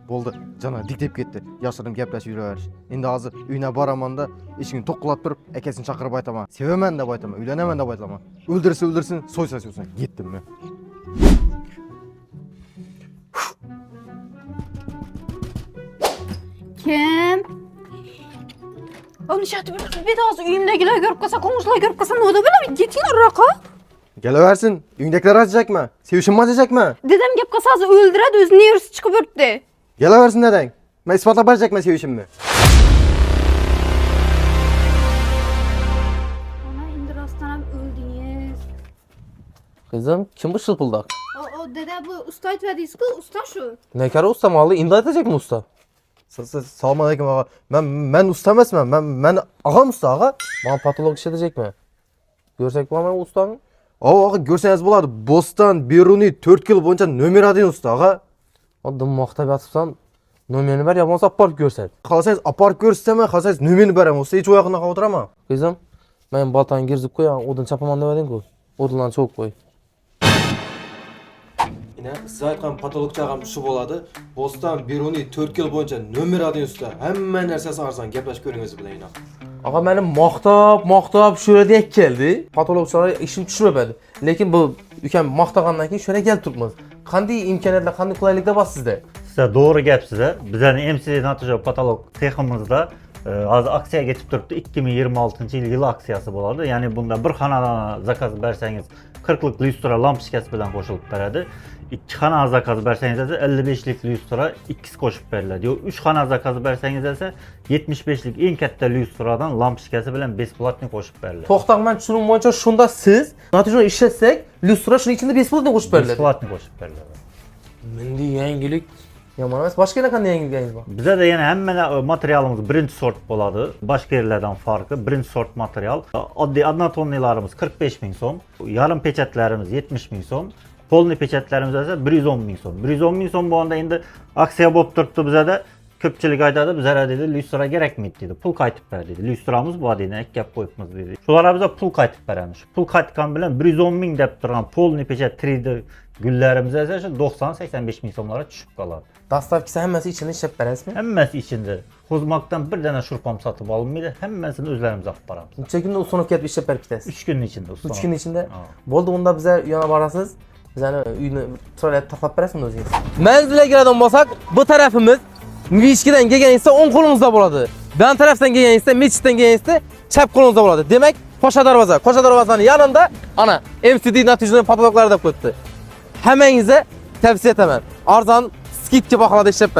Bo'ldi, jana diktep ketdi. Yashirin gaplashib yuraverish. Endi hozir uyina boramanda eshikni to'qqilab turib, akasini chaqirib aytaman. Sevaman deb aytaman, uylanaman deb aytaman. O'ldirsin, so'ysa so'ysin. Yetdim men. Kim? Onu şartı bir daha uyumdagilar görüp kalsa, komşular görüp kalsa ne oldu böyle? Getin oraka. Kelaversin, uyindagilar acıyacakmı? Sevishimni acıyacakmı? Dedem gap kalsa azı öldüredi, özüne yürüsü çıkıp örttü. Kelaversin dedeng. Men isbotlab beracakman sevishimni. Ana indi rastdan ham öldünüz. Kızım kim bu şılpıldak? O dede bu usta aytmadingiz ku, usta şu. Ne kere usta malı indi aytacak mı usta? Assalomu alaykum ağa. Men usta emasman. Men ağam usta ağa. Bana patolog işletecek mi? Görsek bana ustanı. Ağa görsangiz bo'ladi. Bostan Beruniy 4 yil bo'yicha nomeradiy usta ağa. O dımmaqta yatırsan numaranı ver yapmazsa aparıp görsen. Qalsangiz aparib ko'rsataman, qalsangiz nomerni beraman. Usta hech oyog'idan qoldirama. Kızım ben baltanı girzip koy, odun çapaman demedin ku. Odunlarını çok koy. Yine siz aytgan patologcha ağam shu bo'ladi. Bostan Beruniy 4 yil bo'yicha nomeradiy usta. Hamma narsasi arzon. Gaplashib ko'ringiz bilan ina. Ağa benim maqtab şöyle diye geldi. Patologçalara işim düşürmedi. Lekin bu ülkem maqtağandan keyin şöyle gel tutmaz. Qanday imkoniyatlar, qanday qulayliklar var sizde? Size doğru gap size. Bizden MCD Natural Patolog teximizde az aksiya geçip duruptu. 2026 yıl aksiyası boladı. Yani bunda bir xanadan zakaz berseniz 40'lık lustra lampochkasi bilan qo'shilib beradi. 2 xana zakaz berseniz esa 55'lik lustra ikkisi qo'shib beriladi. Yo 3 xana zakaz berseniz esa 75'lik eng katta lustradan lampochkasi bilan besplatni qo'shib beriladi. To'xtaq men tushunum bo'yicha shunda siz natijada ishlasak, lustra shunun ichida besplatni qo'shib beriladi. Besplatni qo'shib beriladi. Mende yangilik yomon emas. Boshqa qanday yangilik bor? Bize de yani hemen materialımız birinci sort boladı. Başka yerlerden farkı birinci sort material. Adli anatoniyalarımız 45 bin son. Yarım peçetlerimiz 70 bin son. Polni peçetlerimiz ise 110 bin son. 110 bin son bu anda indi aksiya bop turttu bize de. Köpçülük aydadı bize dedi lustra gerekmeydi dedi. Pul kaytıp ver dedi. Lustramız bu dedi. Ek yap koyupmuz dedi. Şulara bize pul kaytıp vermiş. Pul kaytıkan bilen 110 bin dep duran polni peçet 3D güllerimiz ise 90-85 bin sonlara düşüp kalar. Dastavkisi həmməsi içində işləb verəsmi? Həmməsi içində. Xozmaqdan bir dənə şurpam satıb alınmaydı. Həmməsini özlərimiz aparırıq. Neçə gündə ustanıb gəlib işləb verkitəsiz? 3 günün içində usta. 3 gün içində. Boldu onda bizə yana barasınız. Bizəni uyunu turalət taxlap verəsmi özünüz? Mənzilə girədən olmasaq, bu tərəfimiz Mivişkidən gələn isə 10 qolunuzda boladı. Ben tərəfdən gələn isə Meçiddən gələn isə çəp qolunuzda boladı. Demək, Koşa Darvaza. Koşa Darvazanın yanında ana MCD Natural patologları da qoydu. Həmənizə təvsiyə etəməm. Arzan skit ki baxalada işləb verər.